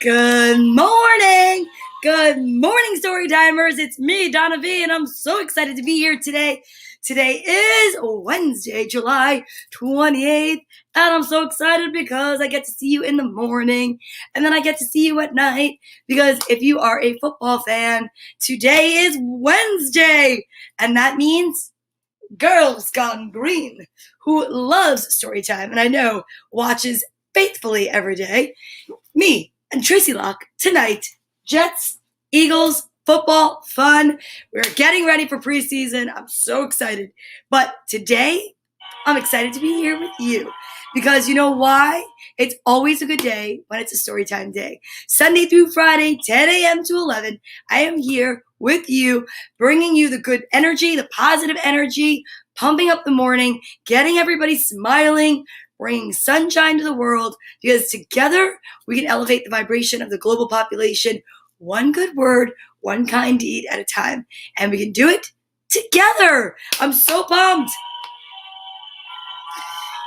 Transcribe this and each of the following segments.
Good morning. Good morning, story timers. It's me, Donna Vee, and I'm so excited to be here today. Today is Wednesday, July 28th, and I'm so excited because I get to see you in the morning, and then I get to see you at night, because if you are a football fan, today is Wednesday, and that means Girls Gone Green, who loves story time, and I know watches faithfully every day, me and Tracy Locke tonight. Jets, Eagles, football, fun. We're getting ready for preseason. I'm so excited. But today, I'm excited to be here with you because you know why? It's always a good day when it's a storytime day. Sunday through Friday, 10 a.m. to 11, I am here with you, bringing you the good energy, the positive energy, pumping up the morning, getting everybody smiling, bringing sunshine to the world, because together we can elevate the vibration of the global population, one good word, one kind deed at a time. And we can do it together. I'm so pumped.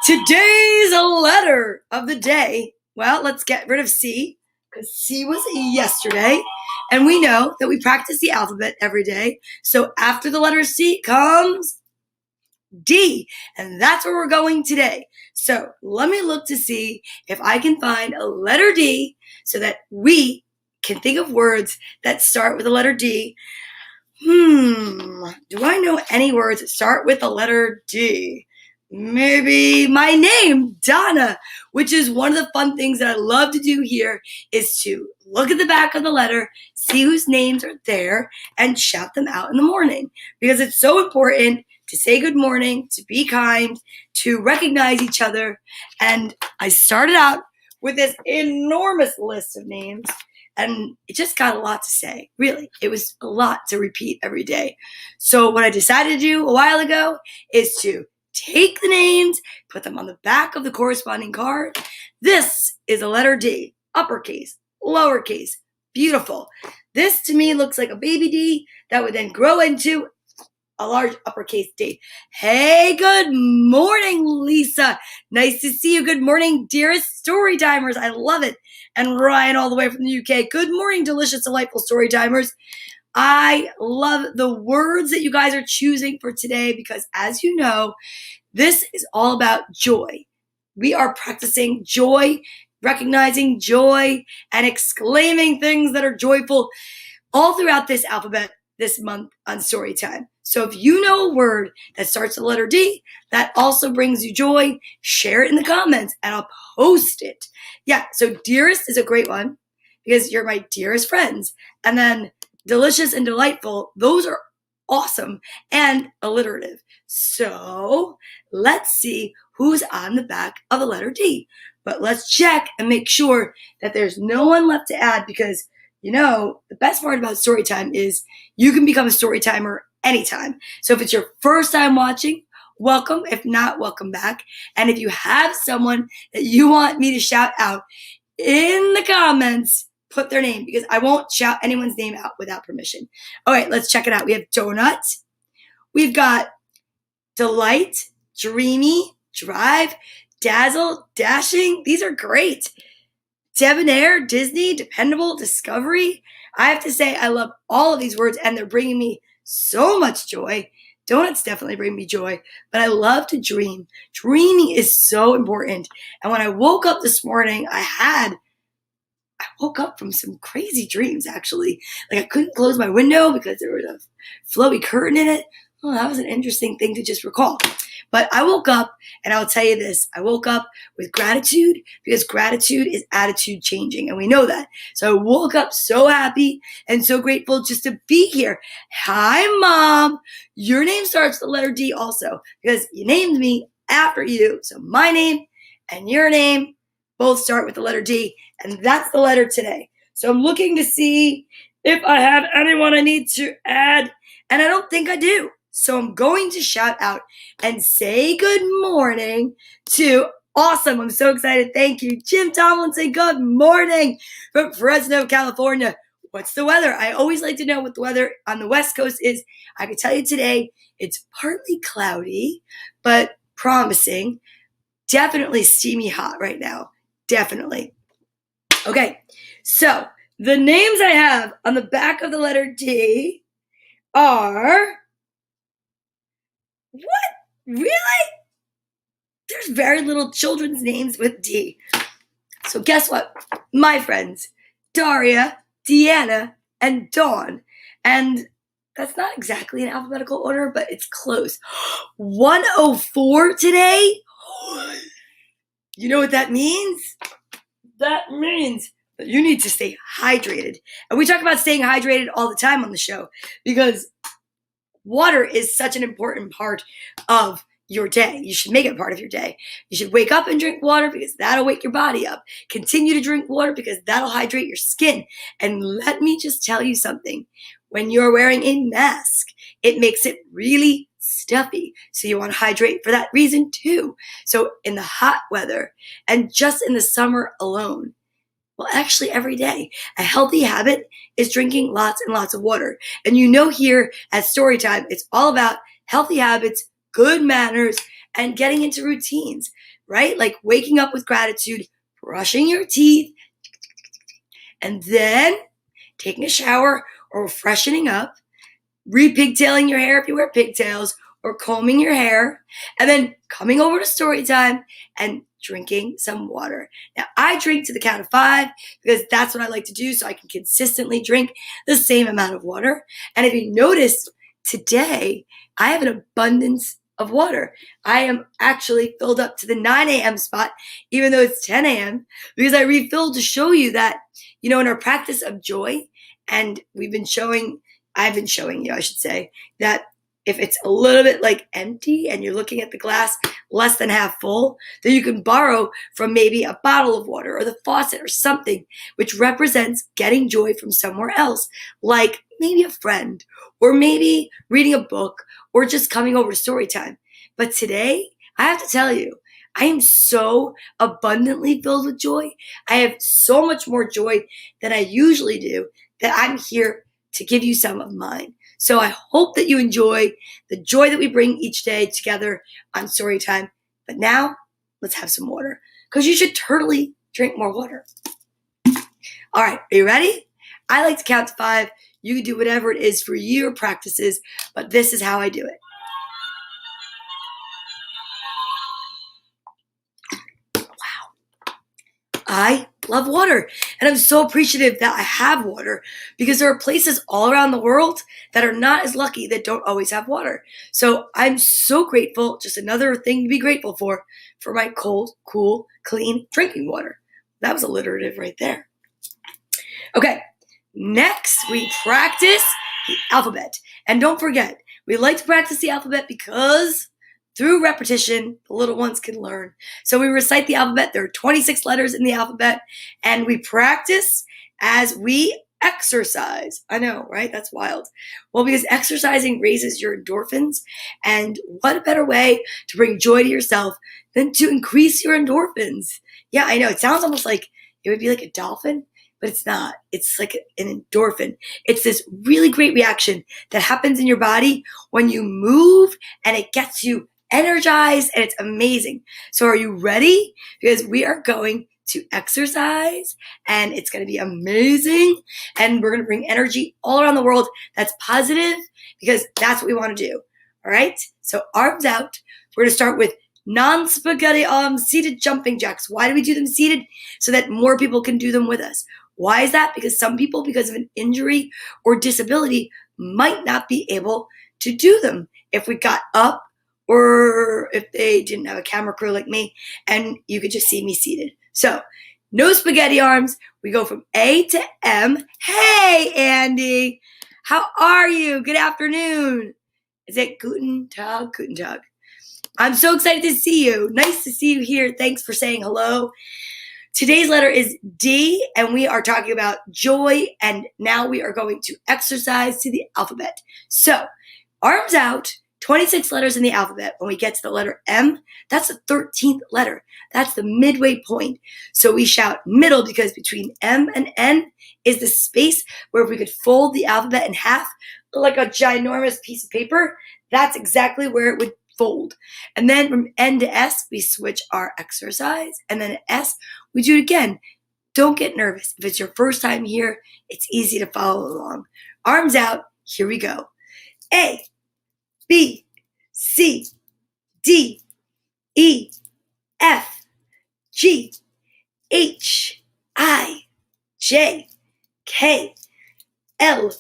Today's letter of the day, well, let's get rid of C, because C was yesterday. And we know that we practice the alphabet every day. So after the letter C comes D, and that's where we're going today. So let me look to see if I can find a letter D so that we can think of words that start with the letter D. Do I know any words that start with the letter D? Maybe my name, Donna, which is one of the fun things that I love to do here, is to look at the back of the letter, see whose names are there, and shout them out in the morning, because it's so important to say good morning, to be kind, to recognize each other. And I started out with this enormous list of names, and it just got a lot to say. Really, it was a lot to repeat every day. So what I decided to do a while ago is to take the names, put them on the back of the corresponding card. This is a letter D, uppercase, lowercase, beautiful. This to me looks like a baby D that would then grow into a large uppercase D. Hey, good morning, Lisa. Nice to see you. Good morning, dearest story timers. I love it. And Ryan all the way from the UK. Good morning, delicious, delightful story timers. I love the words that you guys are choosing for today because, as you know, this is all about joy. We are practicing joy, recognizing joy, and exclaiming things that are joyful all throughout this alphabet this month on Storytime. So if you know a word that starts with the letter D that also brings you joy, share it in the comments and I'll post it. Yeah, so dearest is a great one because you're my dearest friends. And then delicious and delightful, those are awesome and alliterative. So let's see who's on the back of the letter D. But let's check and make sure that there's no one left to add, because you know, the best part about Storytime is you can become a Storytimer anytime. So if it's your first time watching, welcome. If not, welcome back. And if you have someone that you want me to shout out in the comments, put their name, because I won't shout anyone's name out without permission. All right, let's check it out. We have donut. We've got delight, dreamy, drive, dazzle, dashing. These are great. Debonair, Disney, dependable, discovery. I have to say I love all of these words and they're bringing me so much joy. Donuts definitely bring me joy, but I love to dream. Dreaming is so important. And when I woke up this morning, I woke up from some crazy dreams, actually. Like I couldn't close my window because there was a flowy curtain in it. Oh, that was an interesting thing to just recall. But I woke up, and I'll tell you this, I woke up with gratitude, because gratitude is attitude changing, and we know that. So I woke up so happy and so grateful just to be here. Hi, Mom. Your name starts with the letter D also, because you named me after you. So my name and your name both start with the letter D, and that's the letter today. So I'm looking to see if I have anyone I need to add, and I don't think I do. So I'm going to shout out and say good morning to awesome. I'm so excited. Thank you. Jim Tomlinson, good morning from Fresno, California. What's the weather? I always like to know what the weather on the West Coast is. I can tell you today it's partly cloudy, but promising. Definitely steamy hot right now. Definitely. Okay, so the names I have on the back of the letter D are... What? Really? There's very little children's names with D. So guess what? My friends, Daria, Deanna, and Dawn. And that's not exactly in alphabetical order, but it's close. 104 today? You know what that means? That means that you need to stay hydrated. And we talk about staying hydrated all the time on the show because water is such an important part of your day. You should make it part of your day. You should wake up and drink water because that'll wake your body up. Continue to drink water because that'll hydrate your skin. And let me just tell you something. When you're wearing a mask, it makes it really stuffy. So you want to hydrate for that reason too. So in the hot weather and just in the summer alone, well, actually every day, a healthy habit is drinking lots and lots of water. And you know here at Storytime, it's all about healthy habits, good manners, and getting into routines, right? Like waking up with gratitude, brushing your teeth, and then taking a shower or freshening up, re-pigtailing your hair if you wear pigtails, or combing your hair, and then coming over to Storytime and drinking some water. Now, I drink to the count of 5 because that's what I like to do so I can consistently drink the same amount of water. And if you notice, today, I have an abundance of water. I am actually filled up to the 9 a.m. spot, even though it's 10 a.m., because I refilled to show you that, in our practice of joy, and I've been showing you, I should say, that if it's a little bit like empty and you're looking at the glass less than half full, then you can borrow from maybe a bottle of water or the faucet or something which represents getting joy from somewhere else, like maybe a friend or maybe reading a book or just coming over to Storytime. But today, I have to tell you, I am so abundantly filled with joy. I have so much more joy than I usually do that I'm here to give you some of mine. So I hope that you enjoy the joy that we bring each day together on Storytime. But now, let's have some water, because you should totally drink more water. All right, are you ready? I like to count to 5. You can do whatever it is for your practices, but this is how I do it. I love water, and I'm so appreciative that I have water because there are places all around the world that are not as lucky that don't always have water. So I'm so grateful, just another thing to be grateful for my cold, cool, clean drinking water. That was alliterative right there. Okay, next we practice the alphabet. And don't forget, we like to practice the alphabet because through repetition, the little ones can learn. So we recite the alphabet. There are 26 letters in the alphabet, and we practice as we exercise. I know, right? That's wild. Well, because exercising raises your endorphins, and what a better way to bring joy to yourself than to increase your endorphins? Yeah, I know. It sounds almost like it would be like a dolphin, but it's not. It's like an endorphin. It's this really great reaction that happens in your body when you move, and it gets you energized, and it's amazing. So are you ready? Because we are going to exercise, and it's going to be amazing, and we're going to bring energy all around the world that's positive, because that's what we want to do. All right? So arms out. We're going to start with non-spaghetti arms, seated jumping jacks. Why do we do them seated? So that more people can do them with us. Why is that? Because some people, because of an injury or disability, might not be able to do them if we got up, or if they didn't have a camera crew like me, and you could just see me seated. So, no spaghetti arms. We go from A to M. Hey, Andy. How are you? Good afternoon. Is it Guten Tag? Guten Tag. I'm so excited to see you. Nice to see you here. Thanks for saying hello. Today's letter is D, and we are talking about joy, and now we are going to exercise to the alphabet. So, arms out. 26 letters in the alphabet. When we get to the letter M, that's the 13th letter. That's the midway point. So we shout middle because between M and N is the space where if we could fold the alphabet in half like a ginormous piece of paper, that's exactly where it would fold. And then from N to S, we switch our exercise. And then at S, we do it again. Don't get nervous. If it's your first time here, it's easy to follow along. Arms out. Here we go. A, B, C, D, E, F, G, H, I, J, K, L,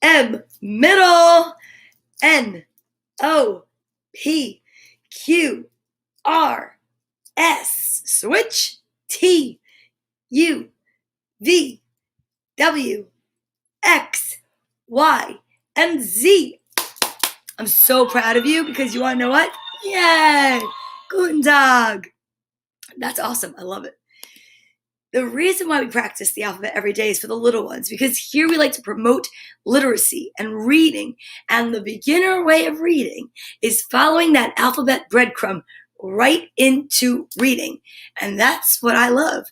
M, middle, N, O, P, Q, R, S, switch, T, U, V, W, X, Y, and Z. I'm so proud of you because you want to know what? Yay! Guten Tag. That's awesome. I love it. The reason why we practice the alphabet every day is for the little ones, because here we like to promote literacy and reading. And the beginner way of reading is following that alphabet breadcrumb right into reading. And that's what I love.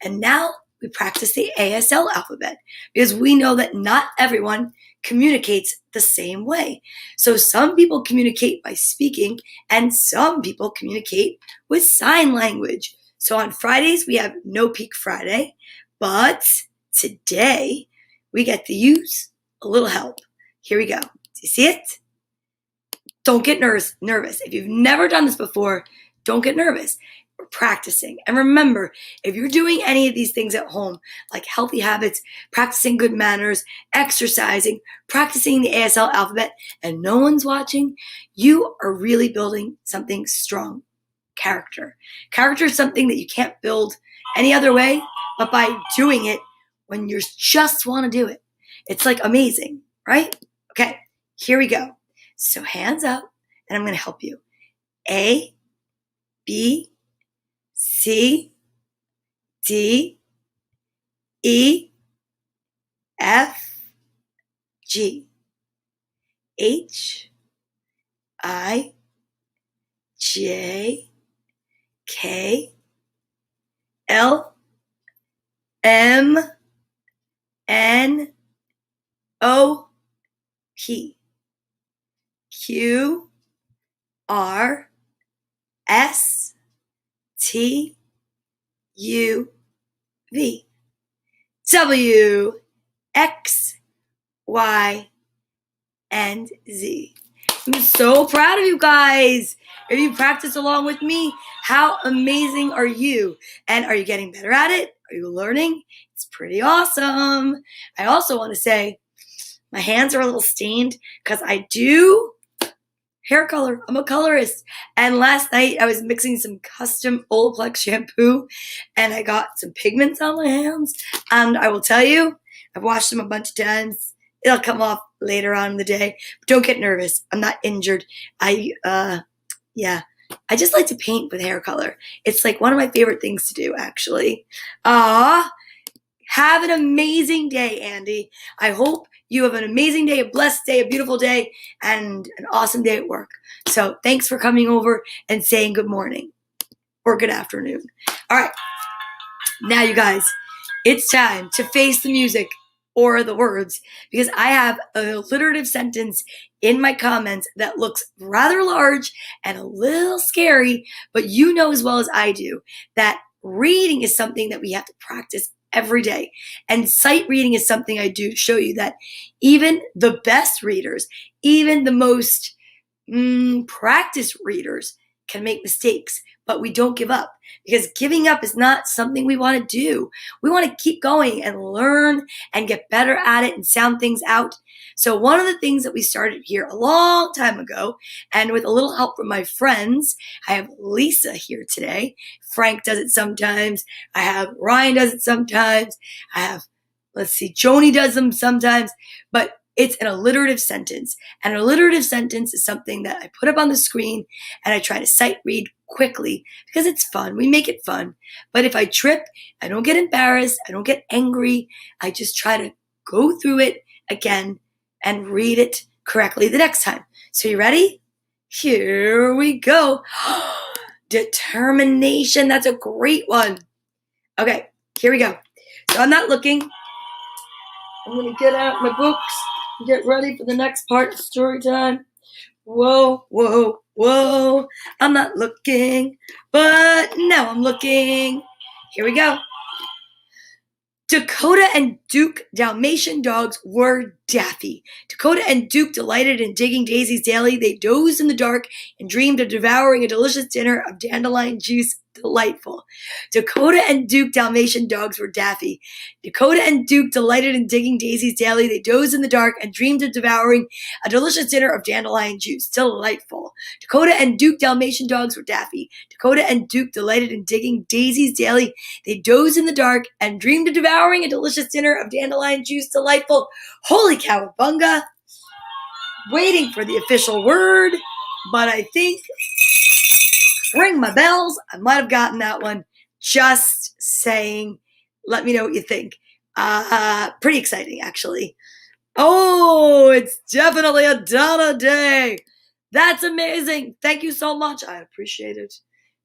And now we practice the ASL alphabet because we know that not everyone communicates the same way. So some people communicate by speaking and some people communicate with sign language. So on Fridays, we have No Peek Friday, but today we get to use a little help. Here we go. Do you see it? Don't get nervous. If you've never done this before, don't get nervous. We're practicing. And remember, if you're doing any of these things at home, like healthy habits, practicing good manners, exercising, practicing the ASL alphabet, and no one's watching, you are really building something strong. Character. Character is something that you can't build any other way but by doing it when you just want to do it. It's like amazing, right? Okay, here we go. So hands up, and I'm going to help you. A, B, C, D, E, F, G, H, I, J, K, L, M, N, O, P, Q, R, S, T, U, V, W, X, Y, and Z. I'm so proud of you guys. If you practice along with me, how amazing are you? And are you getting better at it? Are you learning? It's pretty awesome. I also want to say my hands are a little stained because I do hair color. I'm a colorist. And last night I was mixing some custom Olaplex shampoo and I got some pigments on my hands. And I will tell you, I've washed them a bunch of times. It'll come off later on in the day. But don't get nervous. I'm not injured. I just like to paint with hair color. It's like one of my favorite things to do, actually. Have an amazing day, Andy. I hope you have an amazing day, a blessed day, a beautiful day, and an awesome day at work. So thanks for coming over and saying good morning or good afternoon. All right. Now, you guys, it's time to face the music or the words because I have a alliterative sentence in my comments that looks rather large and a little scary, but you know as well as I do that reading is something that we have to practice every day. And sight reading is something I do show you that even the best readers, even the most practiced readers can make mistakes, but we don't give up because giving up is not something we want to do. We want to keep going and learn and get better at it and sound things out. So one of the things that we started here a long time ago, and with a little help from my friends, I have Lisa here today. Frank does it sometimes. I have Ryan does it sometimes. I have, Joni does them sometimes, but it's an alliterative sentence. And an alliterative sentence is something that I put up on the screen and I try to sight read quickly because it's fun. We make it fun. But if I trip, I don't get embarrassed. I don't get angry. I just try to go through it again and read it correctly the next time. So you ready? Here we go. Determination. That's a great one. Okay, here we go. So I'm not looking. I'm going to get out my books and get ready for the next part of story time. Whoa, whoa, whoa. I'm not looking, but now I'm looking. Here we go. Dakota and Duke Dalmatian dogs were daffy. Dakota and Duke delighted in digging daisies daily. They dozed in the dark and dreamed of devouring a delicious dinner of dandelion juice. Delightful. Dakota and Duke Dalmatian dogs were daffy. Dakota and Duke delighted in digging daisies daily. They dozed in the dark and dreamed of devouring a delicious dinner of dandelion juice. Delightful. Dakota and Duke Dalmatian dogs were daffy. Dakota and Duke delighted in digging daisies daily. They dozed in the dark and dreamed of devouring a delicious dinner of dandelion juice. Delightful. Holy cowabunga. Waiting for the official word, but I think, ring my bells, I might have gotten that one. Just saying. Let me know what you think. Pretty exciting, actually. Oh, it's definitely a Donna day. That's amazing. Thank you so much. I appreciate it.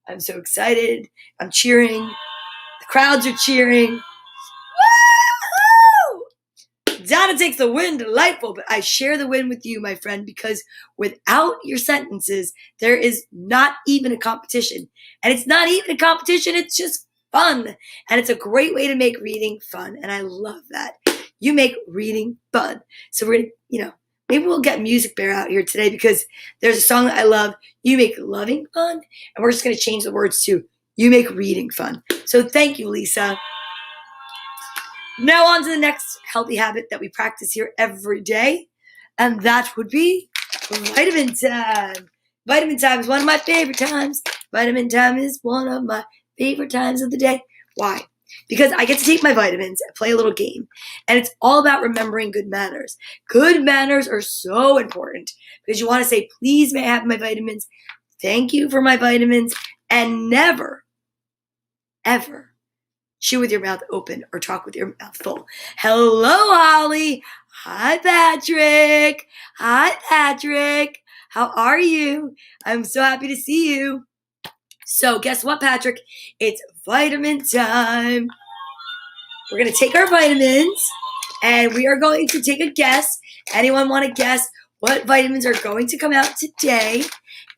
I'm so excited. I'm cheering. The crowds are cheering. Woo! Donna takes the win. Delightful. But I share the win with you, my friend, because without your sentences, there is not even a competition. And it's not even a competition. It's just fun. And it's a great way to make reading fun. And I love that. You make reading fun. So we're going to, maybe we'll get Music Bear out here today because there's a song that I love. You make loving fun. And we're just going to change the words to you make reading fun. So thank you, Lisa. Now on to the next healthy habit that we practice here every day. And that would be vitamin time. Vitamin time is one of my favorite times. Vitamin time is one of my favorite times of the day. Why? Because I get to take my vitamins and play a little game. And it's all about remembering good manners. Good manners are so important because you want to say, please may I have my vitamins? Thank you for my vitamins. And never, ever chew with your mouth open or talk with your mouth full. Hello, Holly. Hi, Patrick. Hi, Patrick. How are you? I'm so happy to see you. So guess what, Patrick? It's vitamin time. We're going to take our vitamins and we are going to take a guess. Anyone want to guess what vitamins are going to come out today?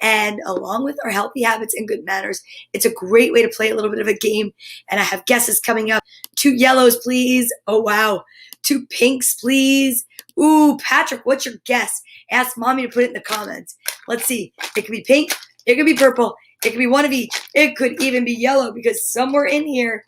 And along with our healthy habits and good manners, it's a great way to play a little bit of a game. And I have guesses coming up. 2 yellows, please. Oh, wow. 2 pinks, please. Ooh, Patrick, what's your guess? Ask Mommy to put it in the comments. Let's see. It could be pink. It could be purple. It could be one of each. It could even be yellow because somewhere in here,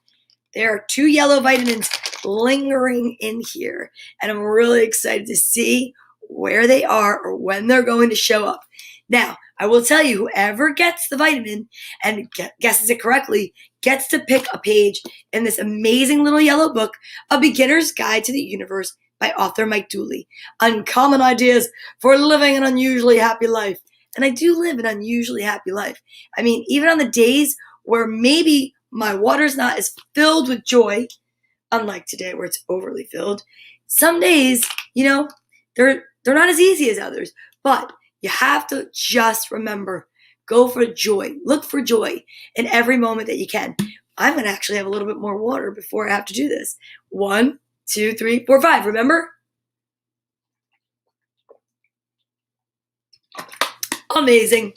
there are 2 yellow vitamins lingering in here. And I'm really excited to see where they are or when they're going to show up. Now, I will tell you, whoever gets the vitamin and guesses it correctly gets to pick a page in this amazing little yellow book, A Beginner's Guide to the Universe by author Mike Dooley. Uncommon ideas for living an unusually happy life. And I do live an unusually happy life. I mean, even on the days where maybe my water's not as filled with joy, unlike today where it's overly filled, some days, they're not as easy as others. But you have to just remember, go for joy. Look for joy in every moment that you can. I'm going to actually have a little bit more water before I have to do this. 1, 2, 3, 4, 5. Remember? Amazing.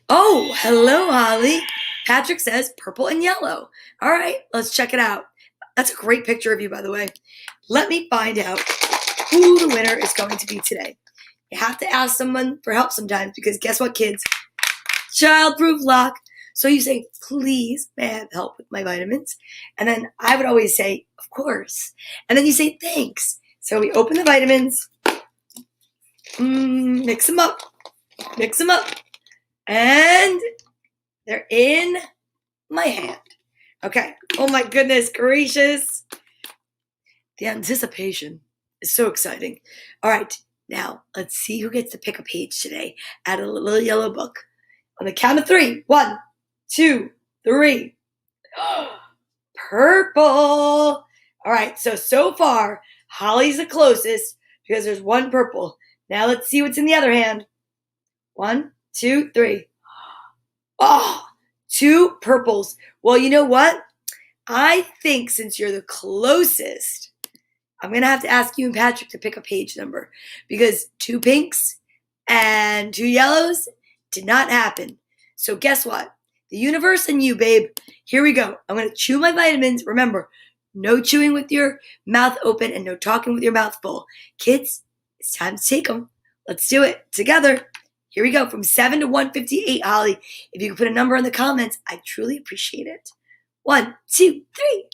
Oh, hello, Holly. Patrick says purple and yellow. All right, let's check it out. That's a great picture of you, by the way. Let me find out who the winner is going to be today. You have to ask someone for help sometimes because guess what, kids? Child-proof lock. So you say, please, may I have help with my vitamins? And then I would always say, of course. And then you say, thanks. So we open the vitamins, mix them up, and they're in my hand. Okay. Oh my goodness gracious. The anticipation is so exciting. All right. Now, let's see who gets to pick a page today out of the little yellow book. On the count of 3. 1, 2, 3. Purple. All right. So far, Holly's the closest because there's 1 purple. Now let's see what's in the other hand. 1, 2, 3. Oh, 2 purples. Well, you know what? I think since you're the closest, I'm going to have to ask you and Patrick to pick a page number because 2 pinks and 2 yellows did not happen. So guess what? the universe, and you, babe. Here we go. I'm going to chew my vitamins. Remember, no chewing with your mouth open and no talking with your mouth full. Kids, it's time to take them. Let's do it together. Here we go. From 7 to 158, Holly. If you can put a number in the comments, I truly appreciate it. 1, 2, 3.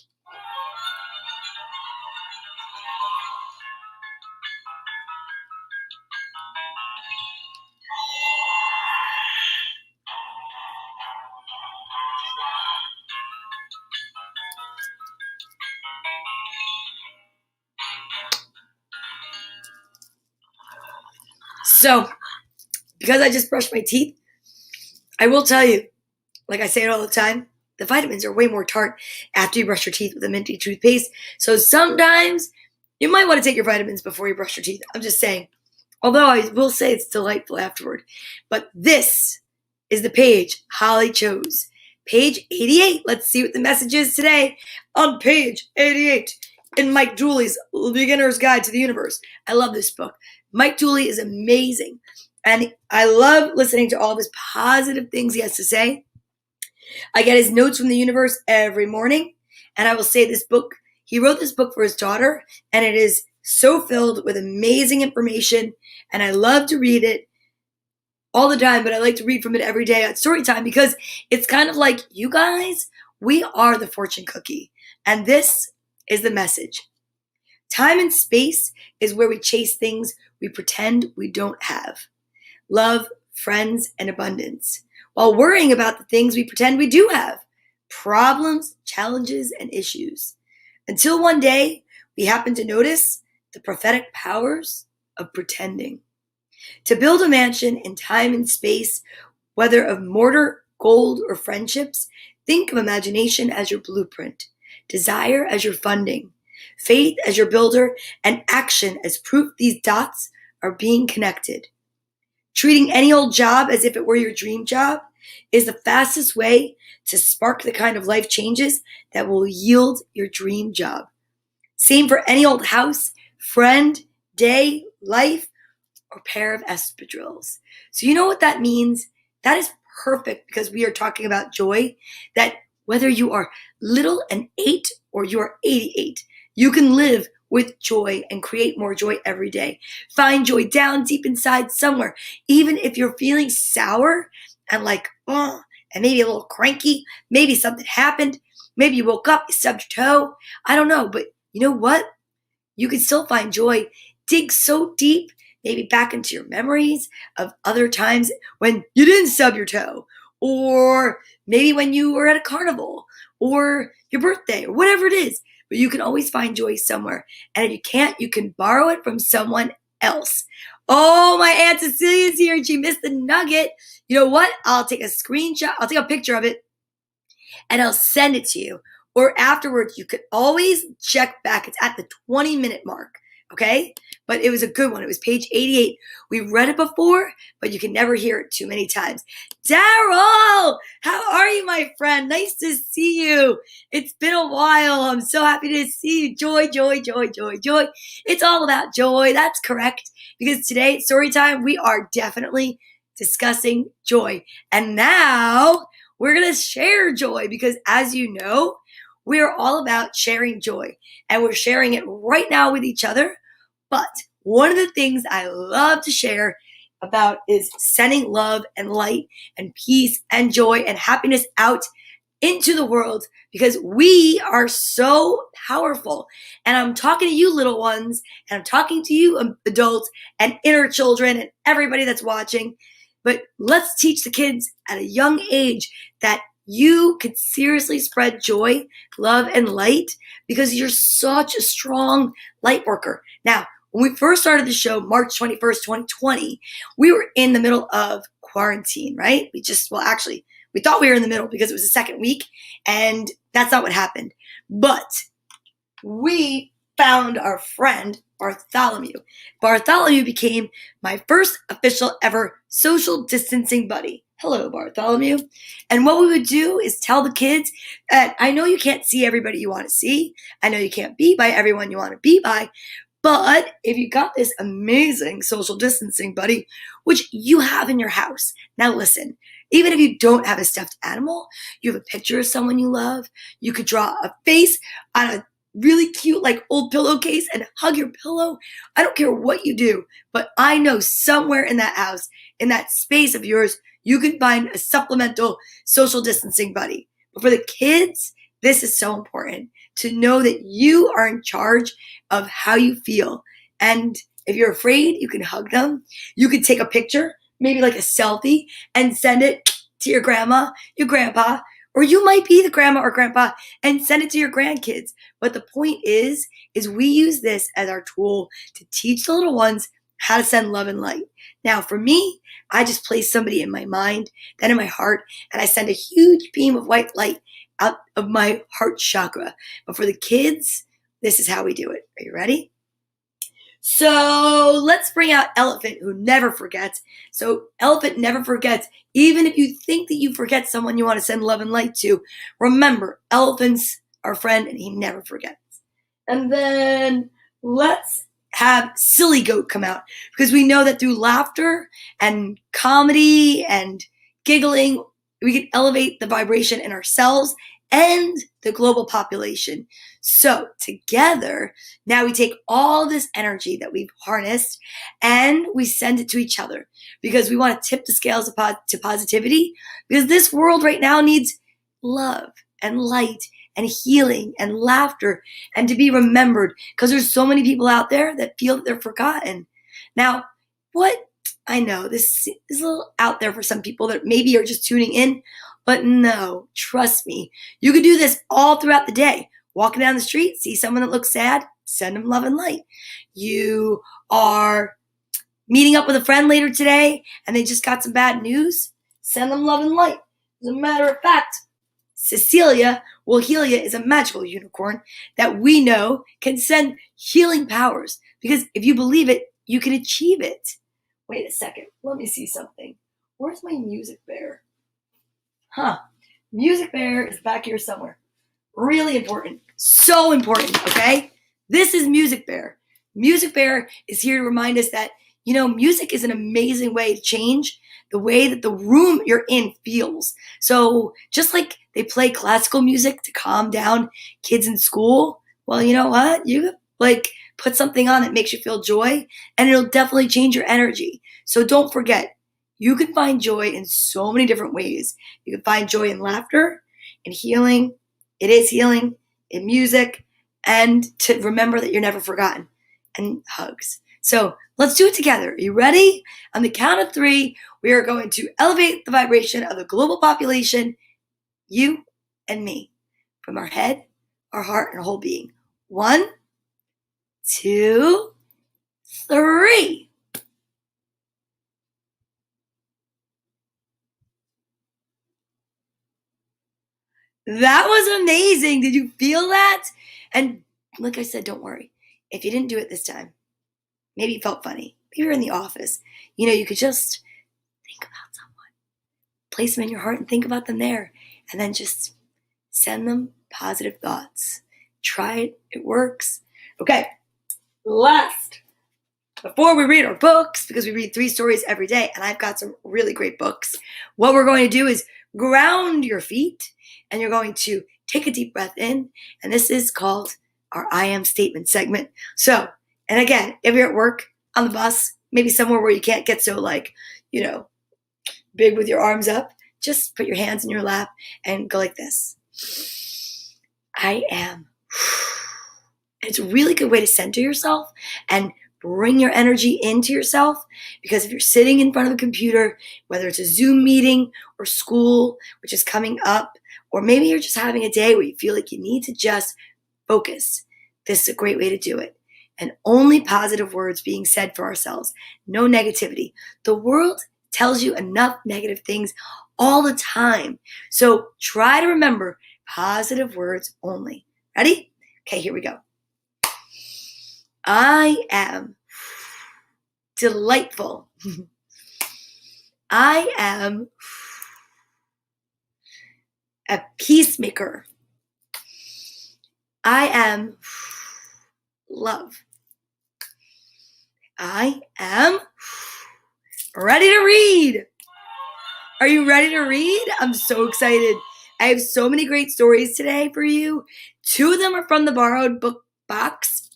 So, because I just brushed my teeth, I will tell you, like I say it all the time, the vitamins are way more tart after you brush your teeth with a minty toothpaste. So sometimes you might want to take your vitamins before you brush your teeth. I'm just saying. Although I will say it's delightful afterward. But this is the page Holly chose. Page 88. Let's see what the message is today on page 88 in Mike Dooley's Beginner's Guide to the Universe. I love this book. Mike Dooley is amazing. And I love listening to all of his positive things he has to say. I get his notes from the universe every morning. And I will say this book, he wrote this book for his daughter, and it is so filled with amazing information. And I love to read it all the time, but I like to read from it every day at story time because it's kind of like, you guys, we are the fortune cookie. And this is the message. Time and space is where we chase things we pretend we don't have. Love, friends, and abundance, while worrying about the things we pretend we do have. Problems, challenges, and issues. Until one day, we happen to notice the prophetic powers of pretending. To build a mansion in time and space, whether of mortar, gold, or friendships, think of imagination as your blueprint, desire as your funding, faith as your builder, and action as proof these dots are being connected. Treating any old job as if it were your dream job is the fastest way to spark the kind of life changes that will yield your dream job. Same for any old house, friend, day, life, or pair of espadrilles. So you know what that means? That is perfect because we are talking about joy, that whether you are little and 8 or you are 88, you can live with joy and create more joy every day. Find joy down deep inside somewhere. Even if you're feeling sour and like, oh, and maybe a little cranky, maybe something happened, maybe you woke up, you stubbed your toe, I don't know, but you know what? You can still find joy. Dig so deep, maybe back into your memories of other times when you didn't stub your toe, or maybe when you were at a carnival, or your birthday, or whatever it is. But you can always find joy somewhere. And if you can't, you can borrow it from someone else. Oh, my Aunt Cecilia's here and she missed the nugget. You know what? I'll take a screenshot. I'll take a picture of it and I'll send it to you. Or afterwards, you could always check back. It's at the 20-minute mark. Okay? But it was a good one. It was page 88. We read it before, but you can never hear it too many times. Daryl, how are you, my friend? Nice to see you. It's been a while. I'm so happy to see you. Joy, joy, joy, joy, joy. It's all about joy. That's correct. Because today at story time, we are definitely discussing joy. And now we're going to share joy because as you know, we are all about sharing joy. And we're sharing it right now with each other. But one of the things I love to share about is sending love and light and peace and joy and happiness out into the world because we are so powerful. And I'm talking to you little ones and I'm talking to you adults and inner children and everybody that's watching. But let's teach the kids at a young age that you could seriously spread joy, love, and light because you're such a strong light worker. Now, when we first started the show, March 21st, 2020, we were in the middle of quarantine, right? We thought we were in the middle because it was the second week, and that's not what happened. But we found our friend, Bartholomew. Bartholomew became my first official ever social distancing buddy. Hello, Bartholomew. And what we would do is tell the kids that I know you can't see everybody you want to see. I know you can't be by everyone you want to be by. But if you got this amazing social distancing buddy, which you have in your house, now listen, Even if you don't have a stuffed animal, you have a picture of someone you love. You could draw a face on a really cute, like, old pillowcase and hug your pillow. I don't care what you do, but I know somewhere in that house, in that space of yours, you can find a supplemental social distancing buddy. But for the kids, this is so important to know that you are in charge of how you feel. And if you're afraid, you can hug them. You could take a picture, maybe like a selfie, and send it to your grandma, your grandpa, or you might be the grandma or grandpa and send it to your grandkids. But the point is we use this as our tool to teach the little ones how to send love and light. Now, for me, I just place somebody in my mind, then in my heart, and I send a huge beam of white light out of my heart chakra. But for the kids, this is how we do it. Are you ready? So let's bring out Elephant, who never forgets. So Elephant never forgets. Even if you think that you forget someone you want to send love and light to, remember, Elephant's our friend and he never forgets. And then let's have Silly Goat come out, because we know that through laughter and comedy and giggling, we can elevate the vibration in ourselves and the global population. So together, now we take all this energy that we've harnessed and we send it to each other, because we want to tip the scales to positivity, because this world right now needs love and light and healing and laughter and to be remembered, because there's so many people out there that feel that they're forgotten. Now, I know this is a little out there for some people that maybe are just tuning in, but no, trust me, you could do this all throughout the day. Walking down the street, see someone that looks sad, send them love and light. You are meeting up with a friend later today and they just got some bad news, send them love and light. As a matter of fact, Cecilia Wilhelia is a magical unicorn that we know can send healing powers, because if you believe it, you can achieve it. Wait a second, let me see something. Where's my music bear? Music bear is back here somewhere. Really important. So important, okay? This is Music Bear. Music Bear is here to remind us that, music is an amazing way to change the way that the room you're in feels. So just like they play classical music to calm down kids in school, well, you know what? You put something on that makes you feel joy, and it'll definitely change your energy. So don't forget, you can find joy in so many different ways. You can find joy in laughter, in healing. It is healing, in music, and to remember that you're never forgotten, and hugs. So let's do it together. Are you ready? On the count of 3, we are going to elevate the vibration of the global population, you and me, from our head, our heart, and our whole being. 1, 2, 3. That was amazing. Did you feel that? And like I said, don't worry. If you didn't do it this time, maybe it felt funny. Maybe you're in the office. You could just think about someone. Place them in your heart and think about them there. And then just send them positive thoughts. Try it. It works. Okay. Last, before we read our books, because we read 3 stories every day, and I've got some really great books, what we're going to do is ground your feet, and you're going to take a deep breath in, and this is called our I am statement segment. So, and again, if you're at work, on the bus, maybe somewhere where you can't get so big with your arms up, just put your hands in your lap and go like this. I am. It's a really good way to center yourself and bring your energy into yourself, because if you're sitting in front of a computer, whether it's a Zoom meeting or school, which is coming up, or maybe you're just having a day where you feel like you need to just focus, this is a great way to do it. And only positive words being said for ourselves. No negativity. The world tells you enough negative things all the time. So try to remember positive words only. Ready? Okay, here we go. I am delightful. I am a peacemaker. I am love. I am ready to read. Are you ready to read? I'm so excited. I have so many great stories today for you. 2 of them are from the borrowed book box,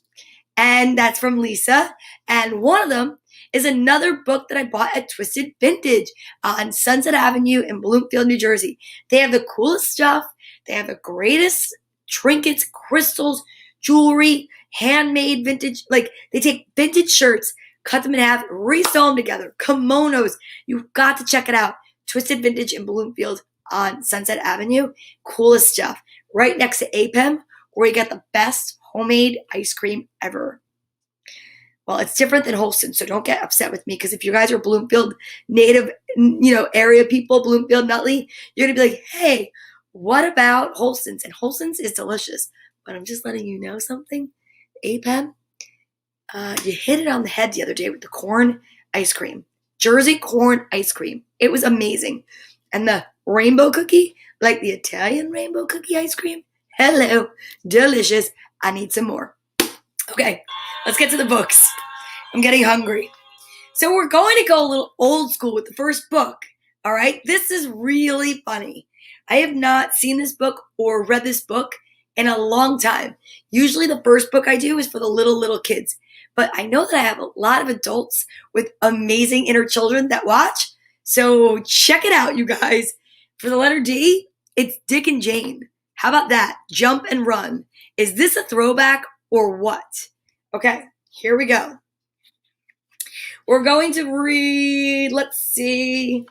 and that's from Lisa. And one of them is another book that I bought at Twisted Vintage on Sunset Avenue in Bloomfield, New Jersey. They have the coolest stuff. They have the greatest trinkets, crystals, jewelry, handmade vintage. Like, they take vintage shirts, cut them in half, resew them together, kimonos. You've got to check it out. Twisted Vintage in Bloomfield on Sunset Avenue. Coolest stuff. Right next to APEM, where you get the best homemade ice cream ever. Well, it's different than Holston, so don't get upset with me, because if you guys are Bloomfield native, area people, Bloomfield, Nutley, you're going to be like, hey, what about Holston's? And Holston's is delicious. But I'm just letting you know something. APEM, you hit it on the head the other day with the corn ice cream. Jersey corn ice cream. It was amazing. And the rainbow cookie, like the Italian rainbow cookie ice cream. Hello, delicious. I need some more. Okay, let's get to the books. I'm getting hungry. So we're going to go a little old school with the first book. All right, this is really funny. I have not seen this book or read this book in a long time. Usually the first book I do is for the little kids. But I know that I have a lot of adults with amazing inner children that watch. So check it out, you guys. For the letter D, it's Dick and Jane. How about that? Jump and run. Is this a throwback or what? Okay, here we go. We're going to read, let's read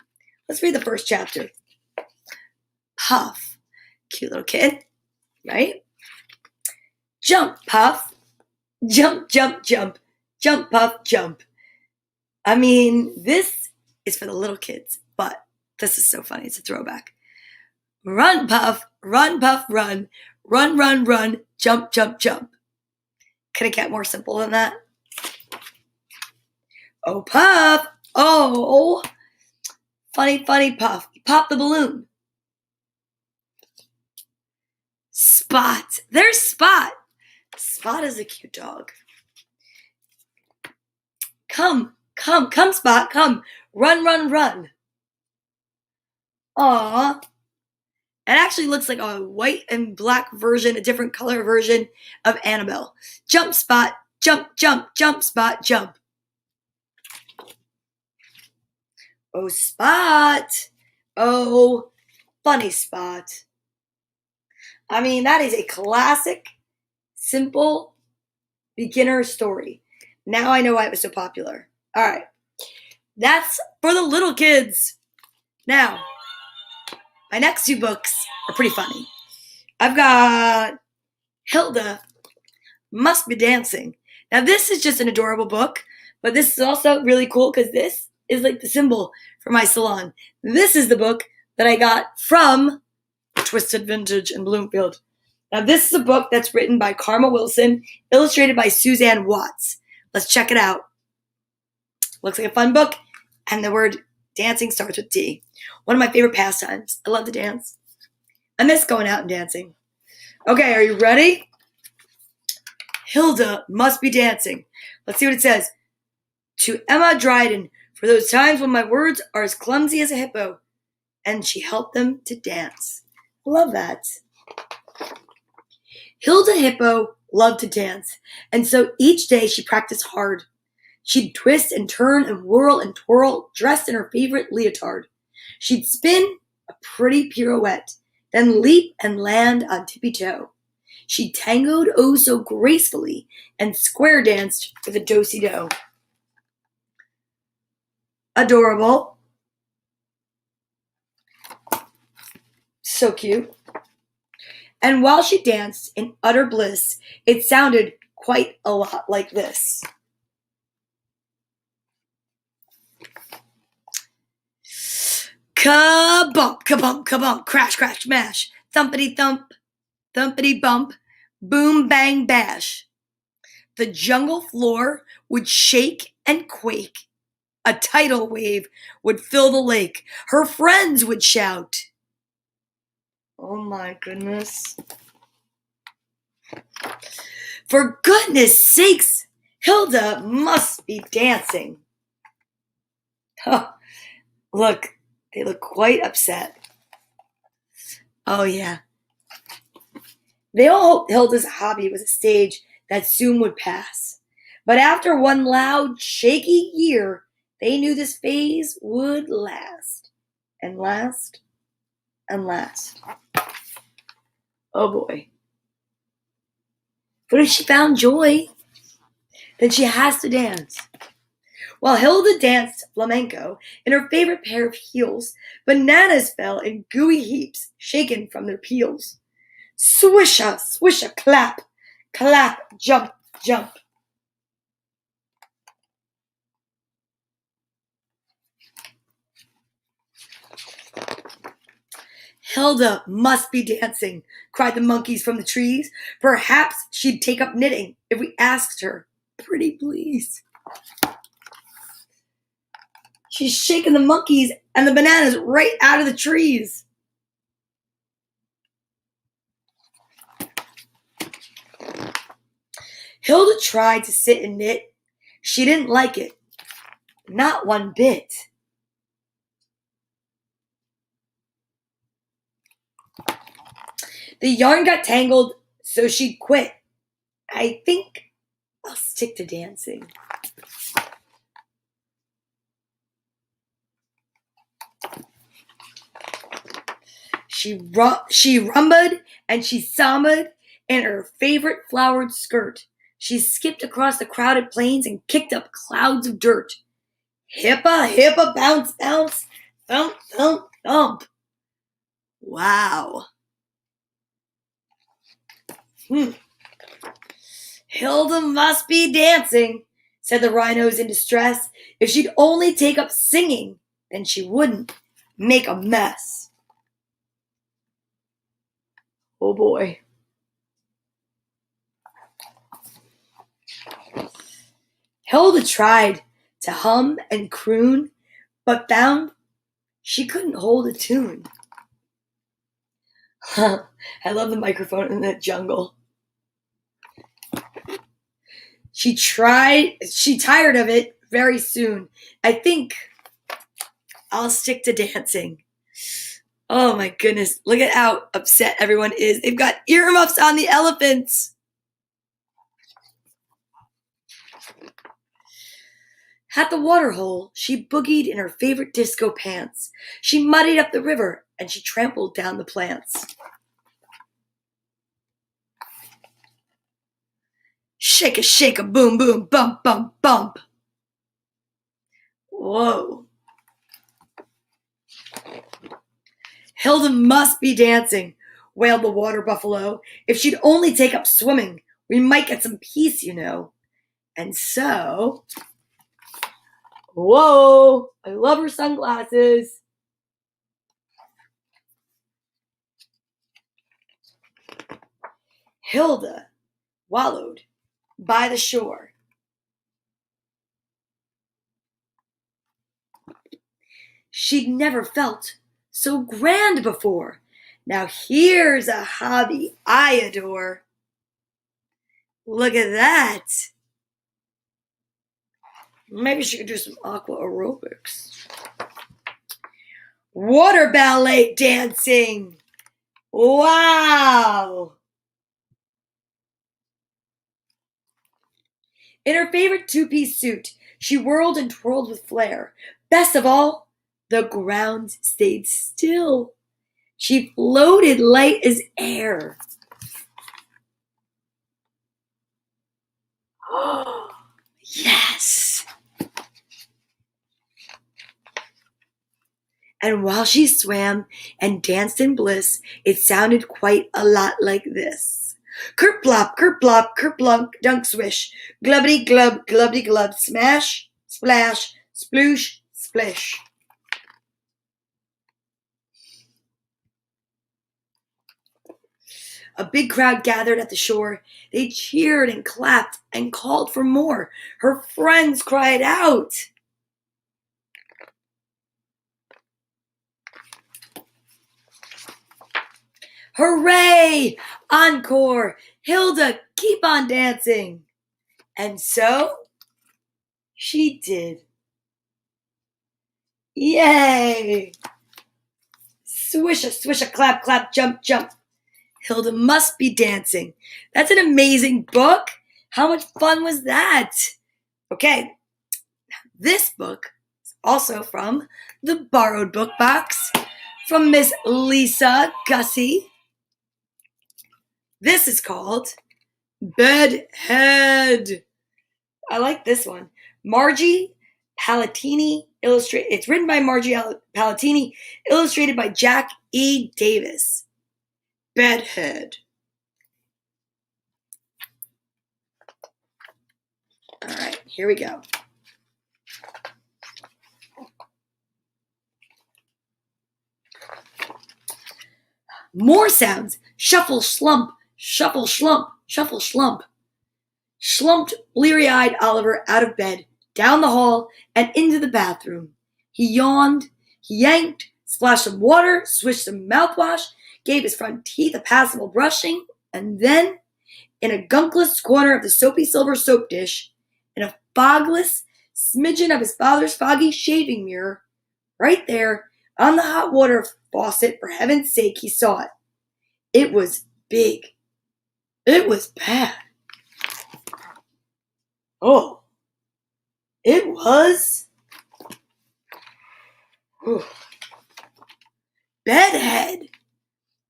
the first chapter. Puff. Cute little kid, right? Jump, Puff. Jump, jump, jump. Jump, Puff, jump. I mean, this is for the little kids, but this is so funny. It's a throwback. Run, Puff, run, Puff, run. Run, run, run. Jump, jump, jump. Could it get more simple than that? Oh, Puff. Oh, funny, funny Puff. You popped the balloon. Spot. There's Spot. Spot is a cute dog. Come, Spot, come. Run, run, run. Aw. It actually looks like a white and black version, a different color version of Annabelle. Jump, Spot. Jump, jump, jump, Spot, jump. Oh, Spot. Oh, funny Spot. I mean, that is a classic, simple, beginner story. Now I know why it was so popular. All right. That's for the little kids. Now, my next 2 books are pretty funny. I've got Hilda Must Be Dancing. Now, this is just an adorable book, but this is also really cool because this is like the symbol for my salon. This is the book that I got from Twisted Vintage in Bloomfield. Now, this is a book that's written by Karma Wilson, illustrated by Suzanne Watts. Let's check it out. Looks like a fun book, and the word dancing starts with D. One of my favorite pastimes. I love to dance. I miss going out and dancing. Okay, are you ready? Hilda Must Be Dancing. Let's see what it says. To Emma Dryden, for those times when my words are as clumsy as a hippo, and she helped them to dance. Love that. Hilda Hippo loved to dance, and so each day she practiced hard. She'd twist and turn and whirl and twirl, dressed in her favorite leotard. She'd spin a pretty pirouette, then leap and land on tippy-toe. She tangoed oh so gracefully and square danced with a do-si-do. Adorable. So cute. And while she danced in utter bliss, it sounded quite a lot like this. Ka-bump, ka-bump, ka-bump, crash, crash, mash, thumpity-thump, thumpity-bump, boom, bang, bash. The jungle floor would shake and quake. A tidal wave would fill the lake. Her friends would shout. Oh my goodness. For goodness sakes, Hilda must be dancing. Huh. Look, They look quite upset. Oh, yeah. They all hoped Hilda's hobby was a stage that soon would pass. But after one loud, shaky year, they knew this phase would last. And last. And last. Oh boy. But if she found joy, then she has to dance. While Hilda danced flamenco in her favorite pair of heels, bananas fell in gooey heaps, shaken from their peels. Swisha, swisha, clap, clap, jump, jump. Hilda must be dancing, cried the monkeys from the trees. Perhaps she'd take up knitting if we asked her. Pretty please. She's shaking the monkeys and the bananas right out of the trees. Hilda tried to sit and knit. She didn't like it. Not one bit. The yarn got tangled, so she quit. I think I'll stick to dancing. She rumbaed and she samba'd in her favorite flowered skirt. She skipped across the crowded plains and kicked up clouds of dirt. Hippa, hippa, bounce, bounce, thump, thump, thump. Wow. Hilda must be dancing, said the rhinos in distress. If she'd only take up singing, then she wouldn't make a mess. Oh boy. Hilda tried to hum and croon, but found she couldn't hold a tune. I love the microphone in the jungle. She tired of it very soon. I think I'll stick to dancing. Oh my goodness, look at how upset everyone is. They've got earmuffs on the elephants. At the waterhole, she boogied in her favorite disco pants. She muddied up the river and she trampled down the plants. Shake a, boom, boom, bump, bump, bump. Whoa. Hilda must be dancing, wailed the water buffalo. If she'd only take up swimming, we might get some peace, you know. And so... Whoa! I love her sunglasses. Hilda wallowed by the shore. She'd never felt so grand before. Now here's a hobby I adore. Look at that. Maybe she could do some aqua aerobics. Water ballet dancing. Wow. In her favorite two-piece suit, she whirled and twirled with flair. Best of all, the ground stayed still. She floated light as air. Oh, yes. And while she swam and danced in bliss, it sounded quite a lot like this. Kerplop, kerplop, kerplunk, dunk swish, glubbity glub, glubbity glub, smash, splash, sploosh, splish. A big crowd gathered at the shore. They cheered and clapped and called for more. Her friends cried out. Hooray! Encore! Hilda, keep on dancing! And so she did. Yay! Swish a, clap, clap, jump, jump. Hilda must be dancing. That's an amazing book. How much fun was that? Okay, this book is also from the Borrowed Book Box from Miss Lisa Gussie. This is called Bedhead. I like this one. Margie Palatini illustrated. It's written by Margie Palatini, illustrated by Jack E. Davis. Bedhead. All right, here we go. More sounds. Shuffle, slump, shuffle, slump, shuffle, slump. Slumped bleary-eyed Oliver out of bed, down the hall, and into the bathroom. He yawned, he yanked, splashed some water, swished some mouthwash, gave his front teeth a passable brushing, and then, in a gunkless corner of the soapy silver soap dish, in a fogless smidgen of his father's foggy shaving mirror, right there, on the hot water faucet, for heaven's sake, he saw it. It was big. It was bad. Oh, it was Bedhead.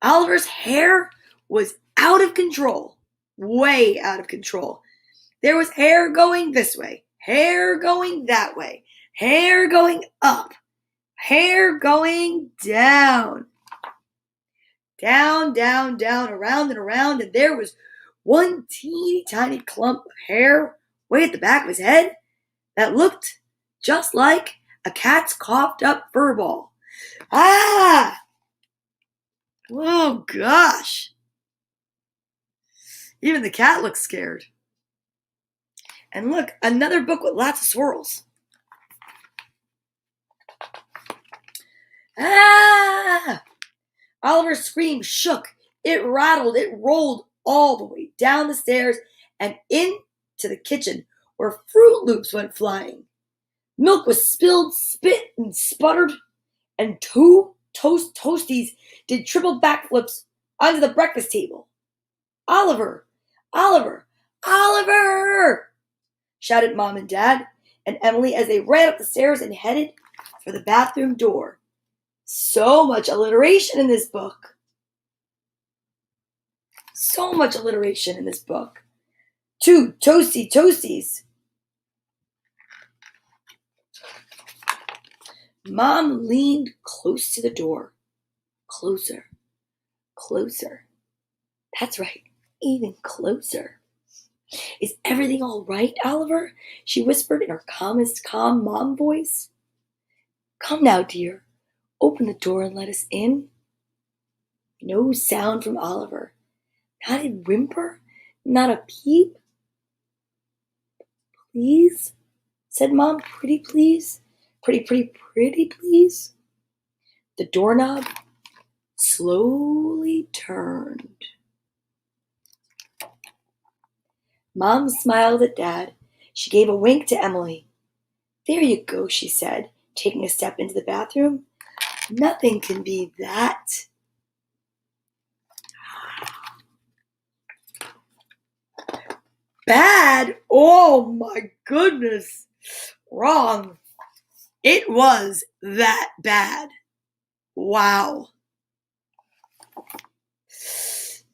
Oliver's hair was out of control, way out of control. There was hair going this way, hair going that way, hair going up, hair going down. Down, down, down, around and around, and there was one teeny tiny clump of hair way at the back of his head that looked just like a cat's coughed up fur ball. Ah! Oh gosh. Even the cat looked scared. And look, another book with lots of swirls. Ah! Oliver's scream shook. It rattled. It rolled all the way down the stairs and into the kitchen, where Fruit Loops went flying. Milk was spilled, spit, and sputtered, and two toasties did triple backflips onto the breakfast table. Oliver! Oliver! Oliver! Shouted Mom and Dad and Emily as they ran up the stairs and headed for the bathroom door. So much alliteration in this book. So much alliteration in this book. Two toasties. Mom leaned close to the door. Closer. That's right, even closer. Is everything all right, Oliver? She whispered in her calmest calm mom voice. Come now, dear. Open the door and let us in. No sound from Oliver. Not a whimper, not a peep. Please, said Mom, pretty please. Pretty please. The doorknob slowly turned. Mom smiled at Dad. She gave a wink to Emily. There you go, she said, taking a step into the bathroom. Nothing can be that. Bad? Oh my goodness. Wrong. It was that bad. Wow.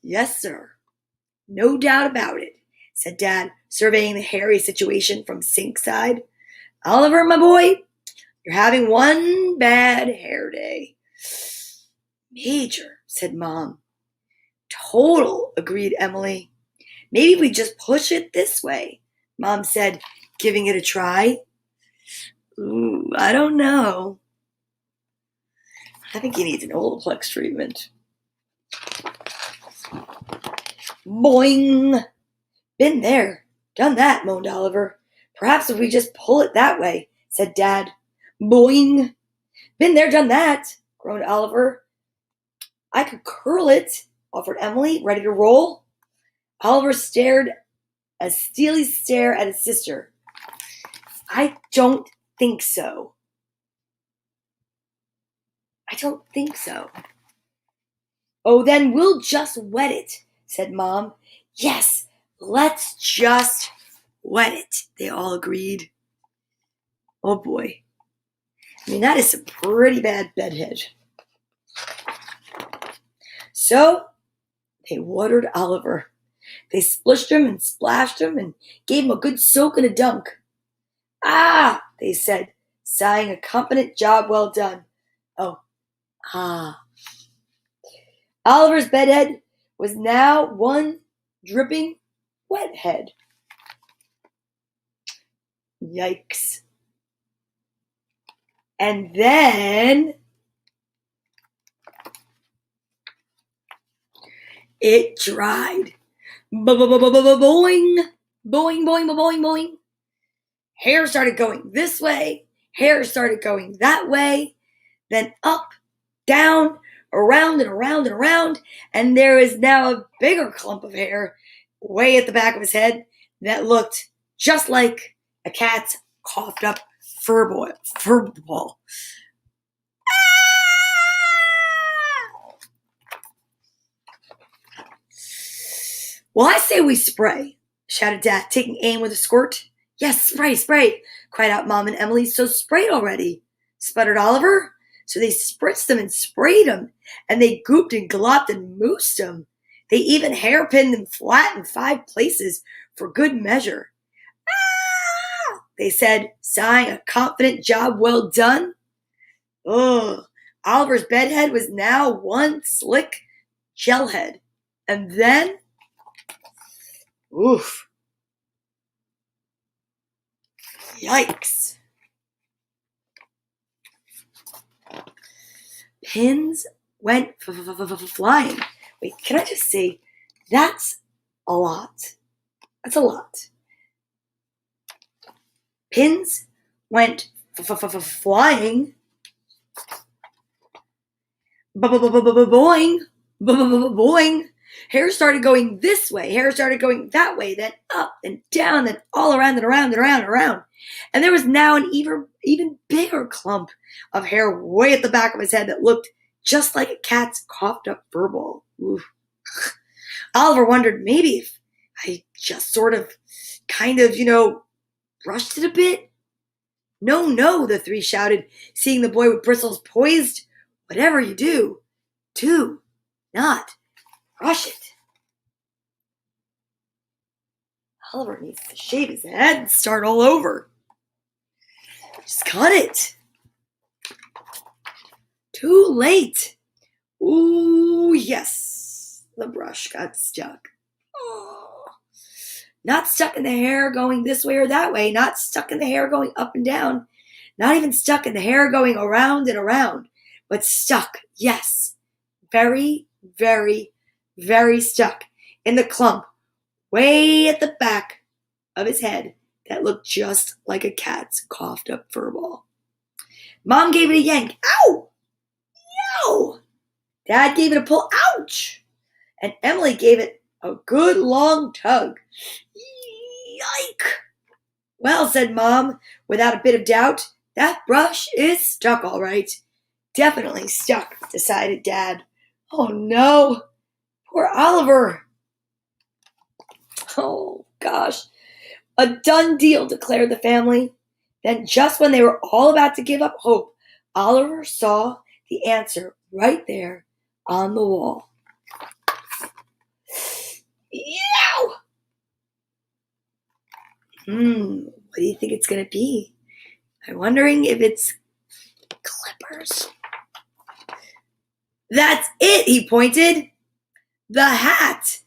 Yes, sir. No doubt about it, said Dad, surveying the hairy situation from Sink's side. Oliver, my boy, you're having one bad hair day. Major, said Mom. Total, agreed Emily. Maybe we just push it this way, Mom said, giving it a try. Ooh, I don't know. I think he needs an Olaplex treatment. Boing! Been there, done that, moaned Oliver. Perhaps if we just pull it that way, said Dad. Boing! Been there, done that, groaned Oliver. I could curl it, offered Emily, ready to roll. Oliver stared a steely stare at his sister. I don't think so. "Oh, then we'll just wet it," said Mom. "Yes, let's just wet it," they all agreed. Oh boy. I mean, that is some pretty bad bedhead. So they watered Oliver. They splished him and splashed him and gave him a good soak and a dunk. "Ah," they said, sighing a confident job well done. Oh, ah. Oliver's bedhead was now one dripping wet head. Yikes. And then it dried. Boing, boing, boing, boing, boing. Hair started going this way. Hair started going that way. Then up, down, around and around and around. And there is now a bigger clump of hair way at the back of his head that looked just like a cat's coughed up fur ball. "Well, I say we spray," shouted Dad, taking aim with a squirt. "Yes, spray, spray," cried out Mom and Emily. "So sprayed already," sputtered Oliver. So they spritzed them and sprayed them, and they gooped and glopped and moosed them. They even hairpinned them flat in 5 places for good measure. "Ah," they said, sighing a confident job well done. Ugh. Oliver's bedhead was now one slick gel head. And then, oof. Yikes. Pins went flying. Wait, can I just say, that's a lot. That's a lot. Pins went flying. Boing. Boing. Hair started going this way. Hair started going that way. Then up and down and all around and around and around and around. And there was now an even bigger clump of hair way at the back of his head that looked just like a cat's coughed up fur ball. Oof. Oliver wondered maybe if I just sort of kind of, brushed it a bit. "No, no," the 3 shouted, seeing the boy with bristles poised. "Whatever you do not brush it." Oliver needs to shave his head and start all over. Just cut it. Too late. Ooh, yes. The brush got stuck. Oh. Not stuck in the hair going this way or that way. Not stuck in the hair going up and down. Not even stuck in the hair going around and around. But stuck, yes. Very, very, very stuck in the clump way at the back of his head that looked just like a cat's coughed up fur ball. Mom gave it a yank. Ow! Yow! Dad gave it a pull. Ouch! And Emily gave it a good long tug. Yike! "Well," said Mom, without a bit of doubt, "that brush is stuck all right." "Definitely stuck," decided Dad. "Oh no, poor Oliver." "Oh gosh, a done deal," declared the family. Then just when they were all about to give up hope, Oliver saw the answer right there on the wall. Yow! What do you think it's going to be? I'm wondering if it's clippers. "That's it," he pointed. "The hat.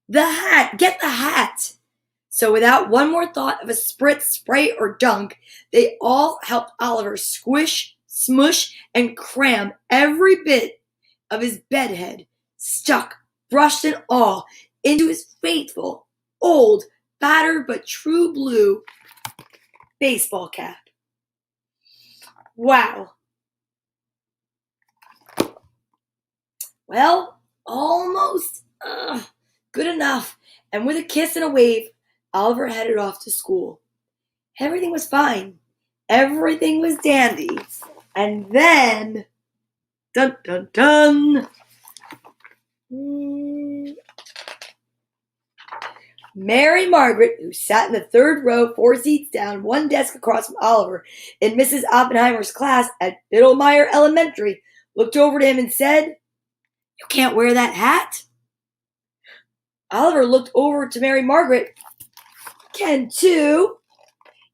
The hat. Get the hat." So without one more thought of a spritz, spray, or dunk, they all helped Oliver squish, smush, and cram every bit of his bedhead, stuck, brushed and all, into his faithful, old, battered but true blue baseball cap. Wow. Well, almost good enough. And with a kiss and a wave, Oliver headed off to school. Everything was fine. Everything was dandy. And then, dun dun dun, Mary Margaret, who sat in the third row, 4 seats down, 1 desk across from Oliver, in Mrs. Oppenheimer's class at Biddlemeyer Elementary, looked over to him and said, "You can't wear that hat." Oliver looked over to Mary Margaret. "Can too.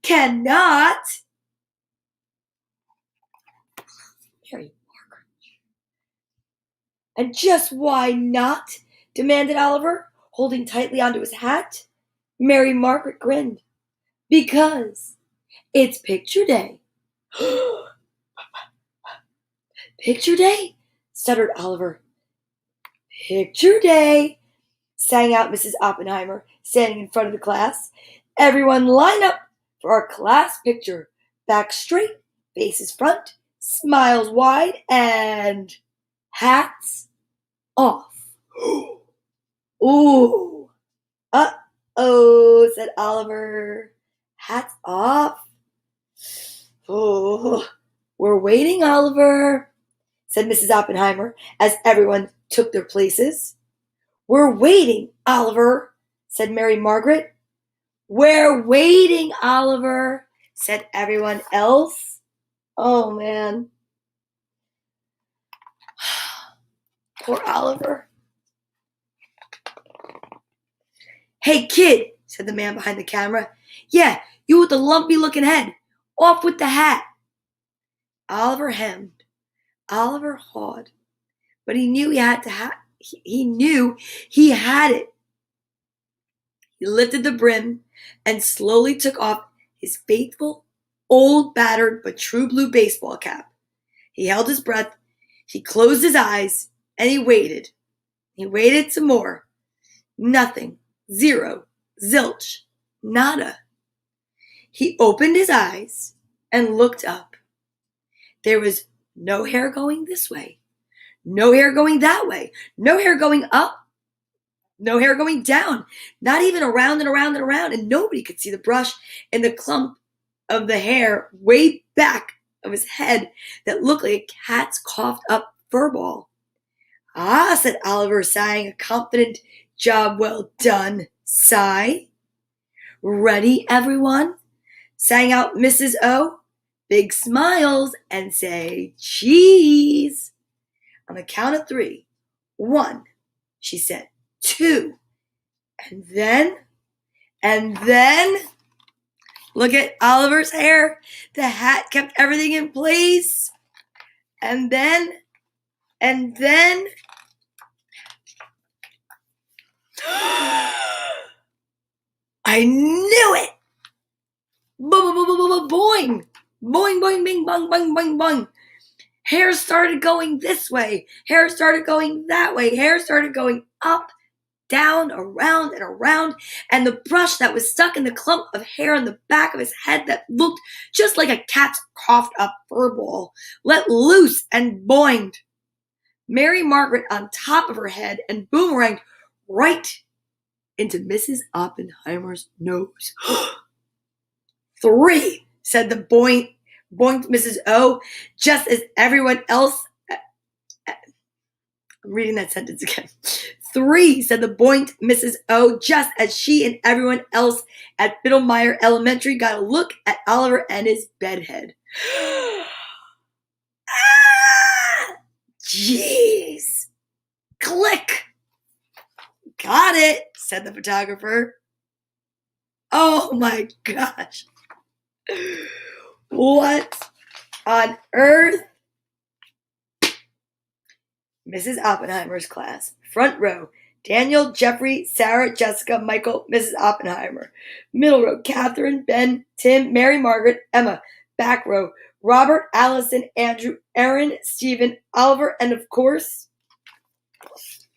Cannot." Mary Margaret. "And just why not?" demanded Oliver, holding tightly onto his hat. Mary Margaret grinned. "Because it's picture day." "Picture day?" stuttered Oliver. "Picture day," sang out Mrs. Oppenheimer, standing in front of the class. "Everyone line up for our class picture. Back straight, faces front, smiles wide, and hats off." "Ooh, uh-oh," said Oliver. "Hats off?" "Oh, we're waiting, Oliver," said Mrs. Oppenheimer as everyone took their places. "We're waiting, Oliver," said Mary Margaret. "We're waiting, Oliver," said everyone else. Oh, man. Poor Oliver. "Hey, kid," said the man behind the camera. "Yeah, you with the lumpy-looking head. Off with the hat." Oliver hemmed. Oliver hawed. But he knew he had it. He lifted the brim and slowly took off his faithful, old, battered, but true blue baseball cap. He held his breath, he closed his eyes, and he waited. He waited some more. Nothing. Zero. Zilch. Nada. He opened his eyes and looked up. There was no hair going this way, no hair going that way, no hair going up, no hair going down, not even around and around and around, and nobody could see the brush and the clump of the hair way back of his head that looked like a cat's coughed up fur ball. "Ah," said Oliver, sighing a confident "job well done" sigh. "Ready, everyone?" sang out Mrs. O. "Big smiles and say cheese." On the count of 3. 1, she said. 2. And then, look at Oliver's hair. The hat kept everything in place. And then, I knew it! Boing! Boing, boing, bing, bong, bong, bong, bong. Hair started going this way. Hair started going that way. Hair started going up, down, around, and around. And the brush that was stuck in the clump of hair on the back of his head that looked just like a cat's coughed up fur ball let loose and boinged. Mary Margaret on top of her head and boomeranged right into Mrs. Oppenheimer's nose. 3, said the boinked Mrs. O, just as everyone else. I'm reading that sentence again. 3, said the boinked Mrs. O, just as she and everyone else at Biddlemeyer Elementary got a look at Oliver and his bedhead. Ah! Jeez! Click! "Got it," said the photographer. Oh my gosh. What on earth? Mrs. Oppenheimer's class. Front row. Daniel, Jeffrey, Sarah, Jessica, Michael, Mrs. Oppenheimer. Middle row. Catherine, Ben, Tim, Mary Margaret, Emma. Back row. Robert, Allison, Andrew, Aaron, Stephen, Oliver, and of course,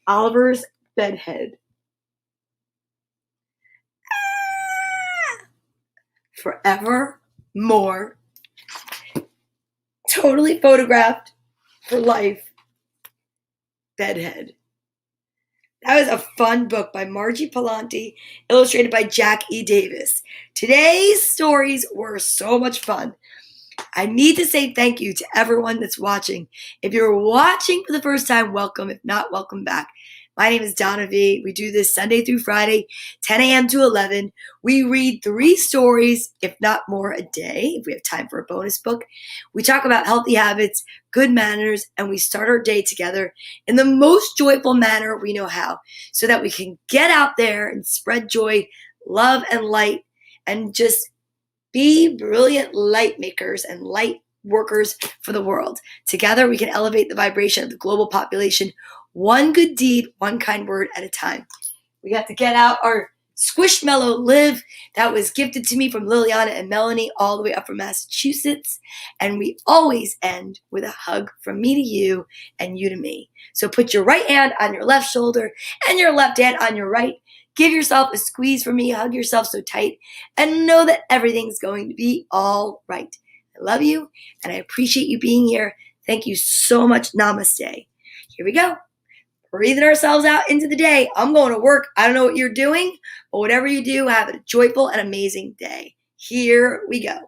Oliver's bedhead. Forevermore. Totally photographed for life. Bedhead. That was a fun book by Margie Palante, illustrated by Jack E. Davis. Today's stories were so much fun. I need to say thank you to everyone that's watching. If you're watching for the first time, welcome. If not, welcome back. My name is Donna Vee. We do this Sunday through Friday, 10 a.m. to 11. We read 3 stories, if not more, a day, if we have time for a bonus book. We talk about healthy habits, good manners, and we start our day together in the most joyful manner we know how, so that we can get out there and spread joy, love, and light, and just be brilliant light makers and light workers for the world. Together, we can elevate the vibration of the global population, one good deed, one kind word at a time. We got to get out our Squishmallow Live that was gifted to me from Liliana and Melanie all the way up from Massachusetts. And we always end with a hug from me to you and you to me. So put your right hand on your left shoulder and your left hand on your right. Give yourself a squeeze for me, hug yourself so tight, and know that everything's going to be all right. I love you, and I appreciate you being here. Thank you so much. Namaste. Here we go. Breathing ourselves out into the day. I'm going to work. I don't know what you're doing, but whatever you do, have a joyful and amazing day. Here we go.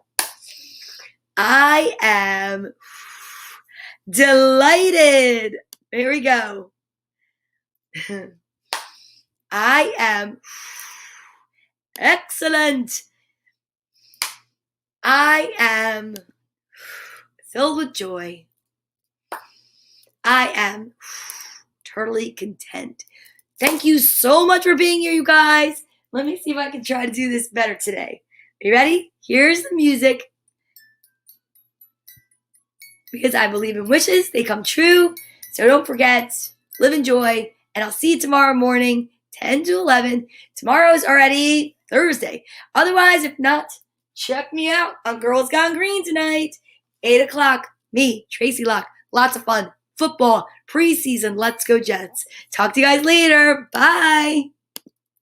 I am delighted. Here we go. I am excellent. I am filled with joy. I am totally content. Thank you so much for being here, you guys. Let me see if I can try to do this better today. Are you ready? Here's the music. Because I believe in wishes, they come true. So don't forget, live in joy. And I'll see you tomorrow morning, 10 to 11. Tomorrow's already Thursday. Otherwise, if not, check me out on Girls Gone Green tonight, 8 o'clock. Me, Tracy Locke. Lots of fun. Football, preseason. Let's go Jets. Talk to you guys later. Bye.